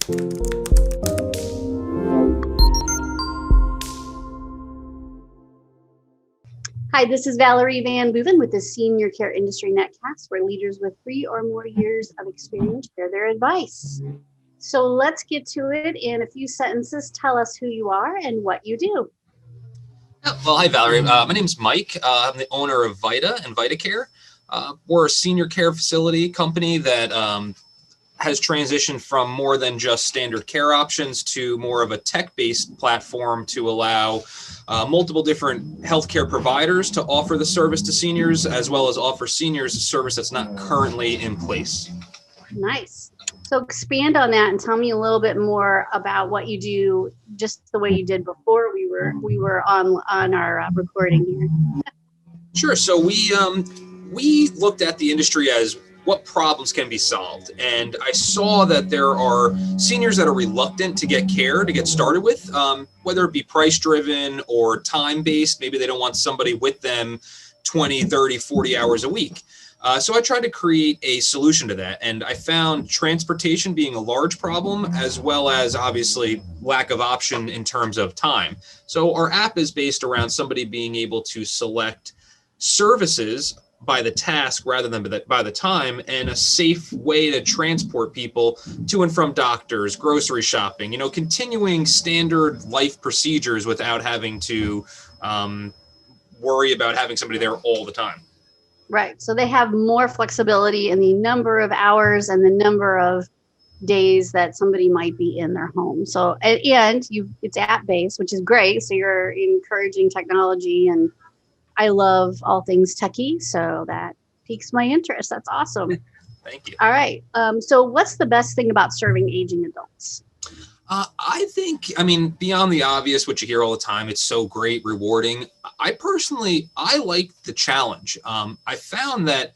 Hi, this is Valerie Van Boeven with the Senior Care Industry Netcast, where leaders with 3 or more years of experience share their advice. So let's get to it. In a few sentences, tell us who you are and what you do. Well, hi, Valerie. My name's Mike. I'm the owner of VYTA and VitaCare. We're a senior care facility company that has transitioned from more than just standard care options to more of a tech-based platform to allow multiple different healthcare providers to offer the service to seniors, as well as offer seniors a service that's not currently in place. Nice. So expand on that and tell me a little bit more about what you do, just the way you did before we were on our recording here. Sure. So we looked at the industry as what problems can be solved. And I saw that there are seniors that are reluctant to get care to get started with, whether it be price driven or time based. Maybe they don't want somebody with them 20, 30, 40 hours a week. So I tried to create a solution to that. And I found transportation being a large problem, as well as obviously lack of option in terms of time. So our app is based around somebody being able to select services by the task rather than by the time, and a safe way to transport people to and from doctors, grocery shopping, continuing standard life procedures without having to worry about having somebody there all the time. Right. So they have more flexibility in the number of hours and the number of days that somebody might be in their home. So, and it's app-based, which is great. So you're encouraging technology, and I love all things techie, so that piques my interest. That's awesome. Thank you. All right. So what's the best thing about serving aging adults? I think, beyond the obvious, what you hear all the time, it's so great, rewarding. I like the challenge. I found that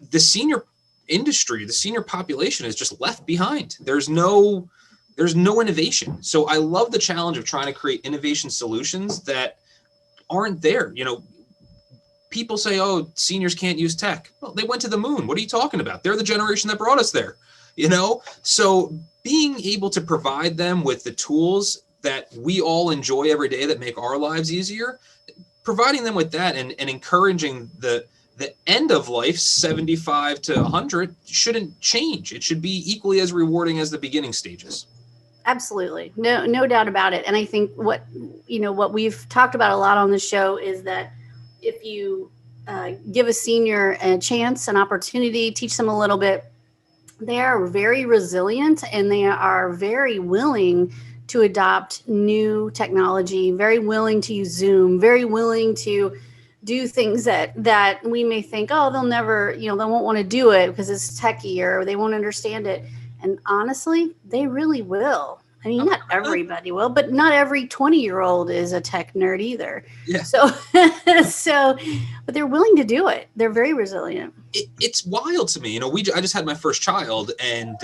the senior industry, the senior population is just left behind. There's no innovation. So I love the challenge of trying to create innovation solutions that aren't there. People say, oh, seniors can't use tech. Well, they went to the moon. What are you talking about? They're the generation that brought us there, So being able to provide them with the tools that we all enjoy every day that make our lives easier, providing them with that and encouraging the end of life, 75 to 100, shouldn't change. It should be equally as rewarding as the beginning stages. Absolutely. No doubt about it. And I think what we've talked about a lot on the show is that if you give a senior a chance, an opportunity, teach them a little bit, they are very resilient and they are very willing to adopt new technology, very willing to use Zoom, very willing to do things that we may think, oh, they'll never, they won't want to do it because it's techie or they won't understand it. And honestly, they really will. Not everybody will, but not every 20-year-old is a tech nerd either. Yeah. But they're willing to do it. They're very resilient. It's wild to me. I just had my first child, and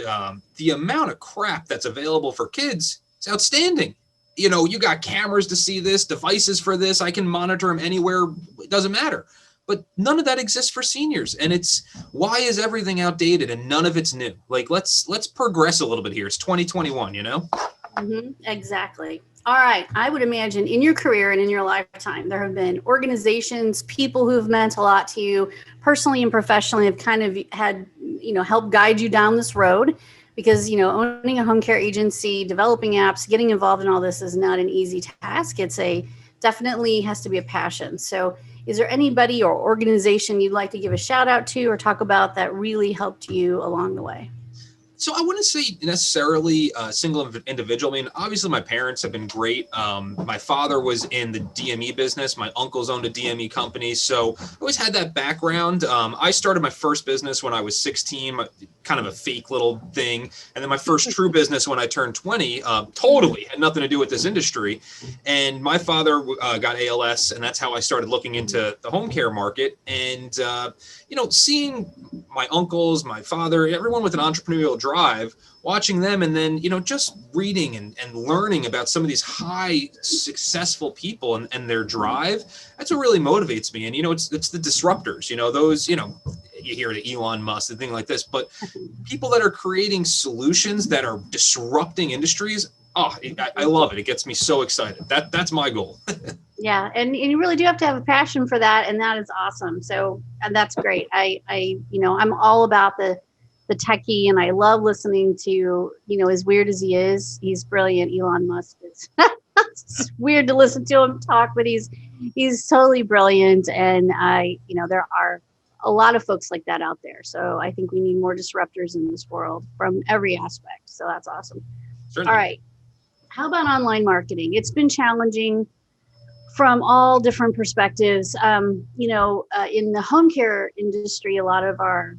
the amount of crap that's available for kids is outstanding. You got cameras to see this, devices for this. I can monitor them anywhere. It doesn't matter. But none of that exists for seniors. And it's, why is everything outdated and none of it's new? Like, let's progress a little bit here. It's 2021, Mm-hmm, exactly. All right. I would imagine in your career and in your lifetime, there have been organizations, people who have meant a lot to you personally and professionally, have kind of had, helped guide you down this road. Because, owning a home care agency, developing apps, getting involved in all this is not an easy task. Definitely has to be a passion. So is there anybody or organization you'd like to give a shout out to or talk about that really helped you along the way? So I wouldn't say necessarily a single individual. Obviously my parents have been great. My father was in the DME business. My uncles owned a DME company. So I always had that background. I started my first business when I was 16, kind of a fake little thing. And then my first true business when I turned 20, totally had nothing to do with this industry. And my father got ALS, and that's how I started looking into the home care market. And, seeing my uncles, my father, everyone with an entrepreneurial drive, drive, watching them, and then, just reading and learning about some of these high successful people and their drive. That's what really motivates me. And, it's the disruptors, those, you hear the Elon Musk, the thing like this, but people that are creating solutions that are disrupting industries. Oh, I love it. It gets me so excited. That's my goal. Yeah. And you really do have to have a passion for that. And that is awesome. So, and that's great. I'm all about the techie, and I love listening to, as weird as he is, he's brilliant. Elon Musk is it's weird to listen to him talk, but he's totally brilliant. And there are a lot of folks like that out there. So I think we need more disruptors in this world from every aspect. So that's awesome. Certainly. All right. How about online marketing? It's been challenging from all different perspectives. In the home care industry, a lot of our,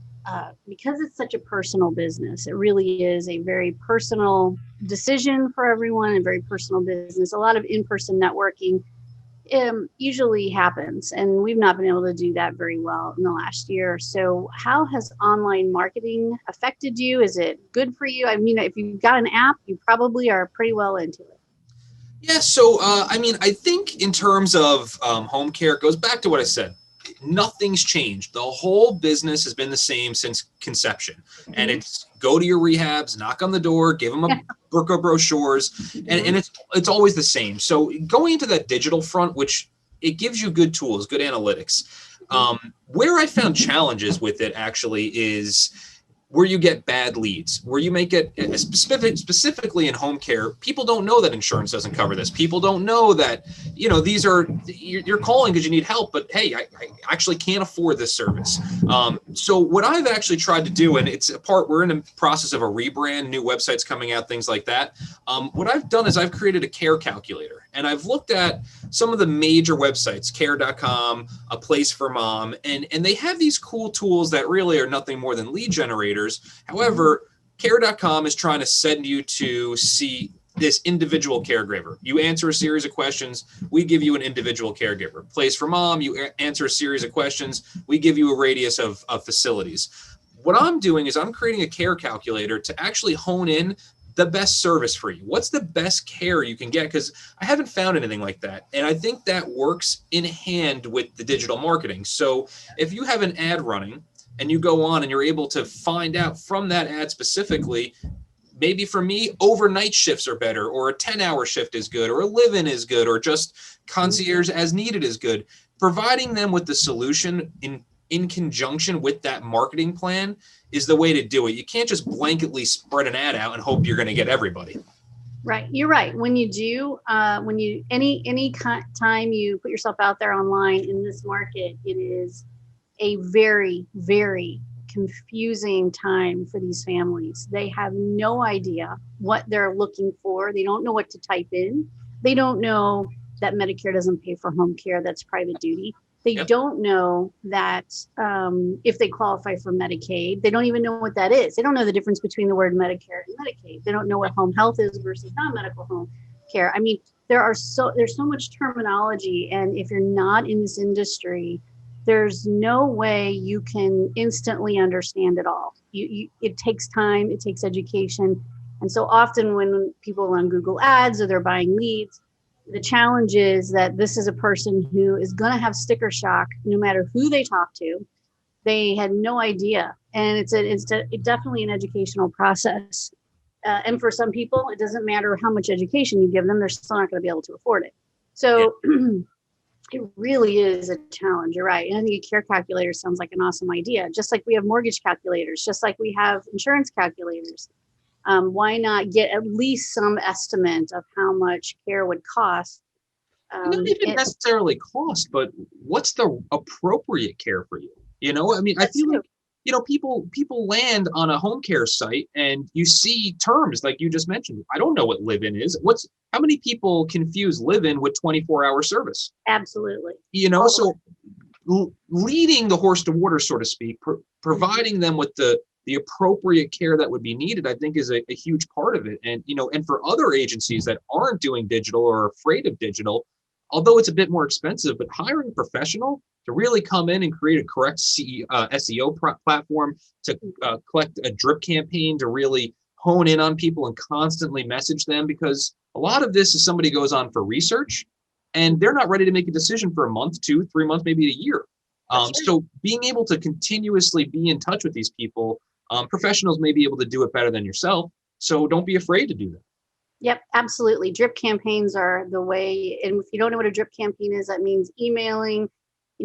because it's such a personal business, it really is a very personal decision for everyone, a very personal business. A lot of in-person networking usually happens, and we've not been able to do that very well in the last year. So how has online marketing affected you? Is it good for you? I mean, if you've got an app, you probably are pretty well into it. Yeah, so I think in terms of home care, it goes back to what I said. Nothing's changed. The whole business has been the same since conception. Mm-hmm. And it's go to your rehabs, knock on the door, give them a book of brochures, and it's always the same. So going into that digital front, which it gives you good tools, good analytics. Where I found challenges with it actually is where you get bad leads, where you make it specifically in home care. People don't know that insurance doesn't cover this. People don't know that, these are, you're calling because you need help, but hey, I actually can't afford this service. So what I've actually tried to do, and we're in the process of a rebrand, new websites coming out, things like that. What I've done is I've created a care calculator, and I've looked at some of the major websites, care.com, A Place for Mom, and they have these cool tools that really are nothing more than lead generators. However, care.com is trying to send you to see this individual caregiver. You answer a series of questions, we give you an individual caregiver. Place for Mom, you answer a series of questions, we give you a radius of facilities. What I'm doing is I'm creating a care calculator to actually hone in the best service for you. What's the best care you can get? Because I haven't found anything like that. And I think that works in hand with the digital marketing. So if you have an ad running and you go on and you're able to find out from that ad specifically, maybe for me, overnight shifts are better, or a 10-hour shift is good, or a live-in is good, or just concierge as needed is good. Providing them with the solution in conjunction with that marketing plan is the way to do it. You can't just blanketly spread an ad out and hope you're going to get everybody. Right. You're right. When you do, any time you put yourself out there online in this market, it is a very, very confusing time for these families. They have no idea what they're looking for. They don't know what to type in. They don't know that Medicare doesn't pay for home care. That's private duty. They don't know that if they qualify for Medicaid. They don't even know what that is. They don't know the difference between the word Medicare and Medicaid. They don't know what home health is versus non-medical home care. I mean, there's so much terminology, and if you're not in this industry, there's no way you can instantly understand it all. It takes time, it takes education. And so often when people run Google ads or they're buying leads, the challenge is that this is a person who is going to have sticker shock no matter who they talk to. They had no idea. And it's definitely an educational process. And for some people, it doesn't matter how much education you give them, they're still not going to be able to afford it. So it really is a challenge. You're right. And I think a care calculator sounds like an awesome idea. Just like we have mortgage calculators, just like we have insurance calculators. Why not get at least some estimate of how much care would cost? Not even necessarily cost, but what's the appropriate care for you? I feel like, people land on a home care site and you see terms like you just mentioned. I don't know what live-in is. How many people confuse live-in with 24-hour service? Absolutely. So leading the horse to water, so to speak, providing them with the appropriate care that would be needed, I think is a huge part of it. And, and for other agencies that aren't doing digital or afraid of digital, although it's a bit more expensive, but hiring a professional to really come in and create a correct SEO platform, to collect a drip campaign, to really hone in on people and constantly message them, because a lot of this is somebody goes on for research and they're not ready to make a decision for a month, 2, 3 months, maybe a year. So being able to continuously be in touch with these people, professionals may be able to do it better than yourself. So don't be afraid to do that. Yep, absolutely. Drip campaigns are the way. And if you don't know what a drip campaign is, that means emailing,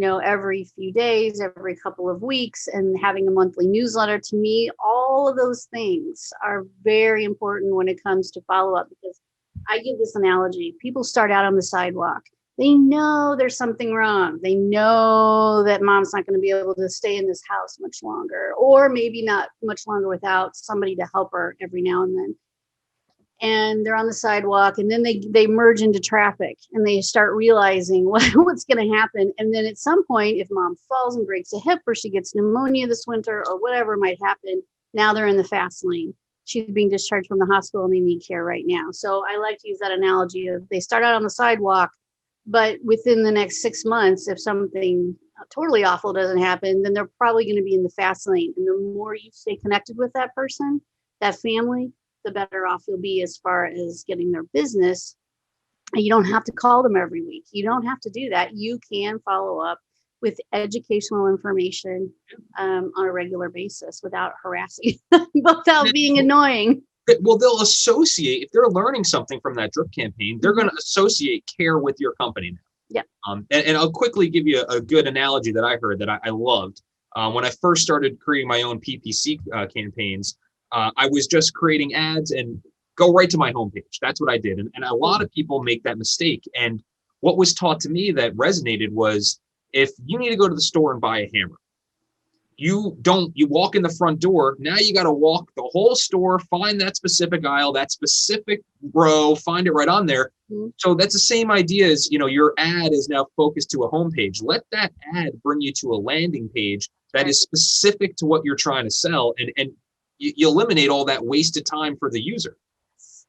every few days, every couple of weeks, and having a monthly newsletter. To me, all of those things are very important when it comes to follow up, because I give this analogy. People start out on the sidewalk. They know there's something wrong. They know that mom's not going to be able to stay in this house much longer, or maybe not much longer without somebody to help her every now and then. And they're on the sidewalk, and then they merge into traffic, and they start realizing what's going to happen. And then at some point, if mom falls and breaks a hip, or she gets pneumonia this winter, or whatever might happen, now they're in the fast lane. She's being discharged from the hospital and they need care right now. So I like to use that analogy of, they start out on the sidewalk, but within the next 6 months, if something totally awful doesn't happen, then they're probably going to be in the fast lane. And the more you stay connected with that person, that family, the better off you'll be as far as getting their business. And you don't have to call them every week. You don't have to do that. You can follow up with educational information on a regular basis without harassing, without being annoying. Well, they'll associate, if they're learning something from that drip campaign, they're going to associate care with your company now. Yeah. And I'll quickly give you a good analogy that I heard that I loved. When I first started creating my own PPC campaigns, I was just creating ads and go right to my homepage. That's what I did. And a lot of people make that mistake. And what was taught to me that resonated was, if you need to go to the store and buy a hammer, you walk in the front door. Now you got to walk the whole store, find that specific aisle, that specific row, find it right on there. Mm-hmm. So that's the same idea as, your ad is now focused to a homepage. Let that ad bring you to a landing page that is specific to what you're trying to sell. And you eliminate all that wasted time for the user.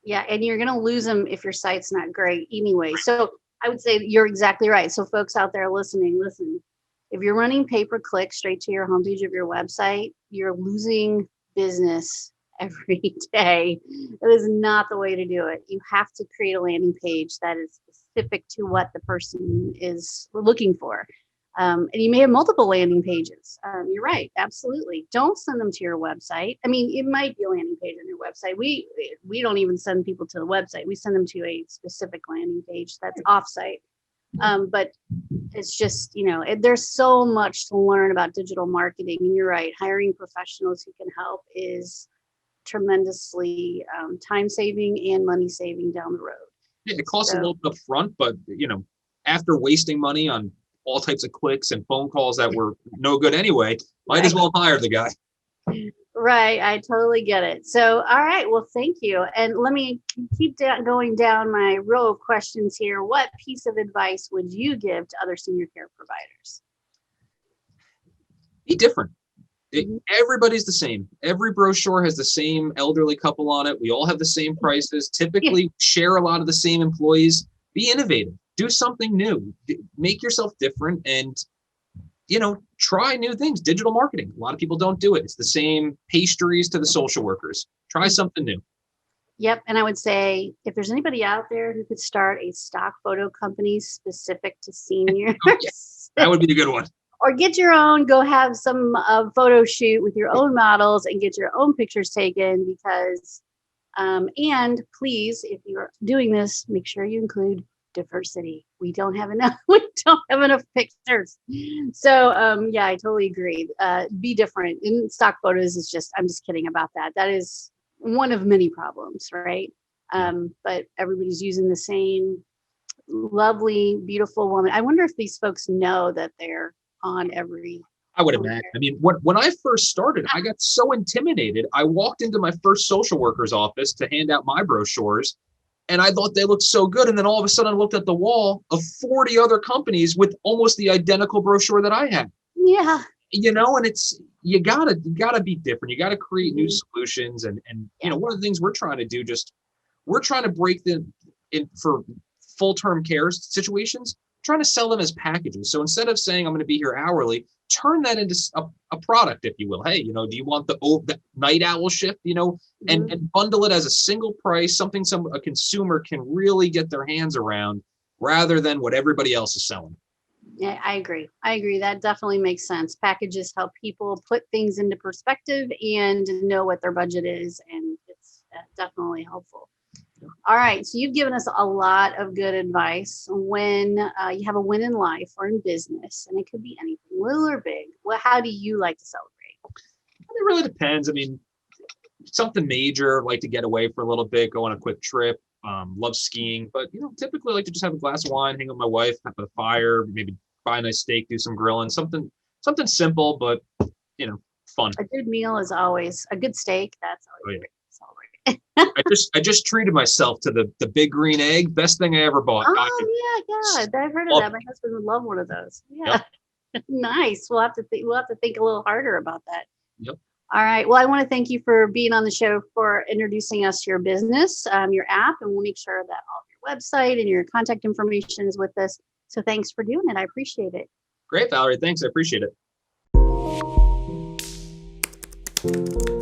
Yeah. And you're going to lose them if your site's not great anyway. So I would say you're exactly right. So folks out there listening, listen, if you're running pay-per-click straight to your homepage of your website, you're losing business every day. That is not the way to do it. You have to create a landing page that is specific to what the person is looking for. And you may have multiple landing pages. You're right. Absolutely. Don't send them to your website. I mean, it might be a landing page on your website. We don't even send people to the website. We send them to a specific landing page that's offsite. But it's just, there's so much to learn about digital marketing. And you're right. Hiring professionals who can help is tremendously time saving and money saving down the road. Yeah, it costs a little bit up front, but, after wasting money on all types of clicks and phone calls that were no good anyway, might as well hire the guy. Right. I totally get it. So, all right. Well, thank you. And let me keep going down my row of questions here. What piece of advice would you give to other senior care providers? Be different. Everybody's the same. Every brochure has the same elderly couple on it. We all have the same prices. Typically share a lot of the same employees. Be innovative. Do something new. Make yourself different and, try new things. Digital marketing. A lot of people don't do it. It's the same pastries to the social workers. Try something new. Yep. And I would say, if there's anybody out there who could start a stock photo company specific to seniors, that would be a good one. Or get your own, go have some photo shoot with your own models and get your own pictures taken, because, and please, if you're doing this, make sure you include diversity. We don't have enough pictures. So, I totally agree. Be different. In stock photos is just, I'm just kidding about that. That is one of many problems, right? But everybody's using the same lovely, beautiful woman. I wonder if these folks know that they're on every. I would imagine. I mean, when I first started, I got so intimidated. I walked into my first social worker's office to hand out my brochures, and I thought they looked so good. And then all of a sudden I looked at the wall of 40 other companies with almost the identical brochure that I had. Yeah. And it's, you gotta be different. You gotta create new solutions. And one of the things we're trying to do, we're trying to break them in for full-term care situations, trying to sell them as packages. So instead of saying I'm going to be here hourly, turn that into a product, if you will. Hey, do you want the night owl shift, and bundle it as a single price, something a consumer can really get their hands around rather than what everybody else is selling. Yeah, I agree. That definitely makes sense. Packages help people put things into perspective and know what their budget is, and it's definitely helpful. All right, so you've given us a lot of good advice when you have a win in life or in business, and it could be anything, little or big. Well, how do you like to celebrate? It really depends. I mean, something major, like to get away for a little bit, go on a quick trip. Love skiing, but typically like to just have a glass of wine, hang with my wife, have a fire, maybe buy a nice steak, do some grilling, something simple, but fun. A good meal is always a good steak. That's always great to celebrate. I just treated myself to the big green egg. Best thing I ever bought. Oh yeah, I've heard of that. My husband would love one of those. Yeah, yep. Nice. We'll have to think a little harder about that. Yep. All right. Well, I want to thank you for being on the show, for introducing us to your business, your app, and we'll make sure that all your website and your contact information is with us. So thanks for doing it. I appreciate it. Great, Valerie. Thanks. I appreciate it.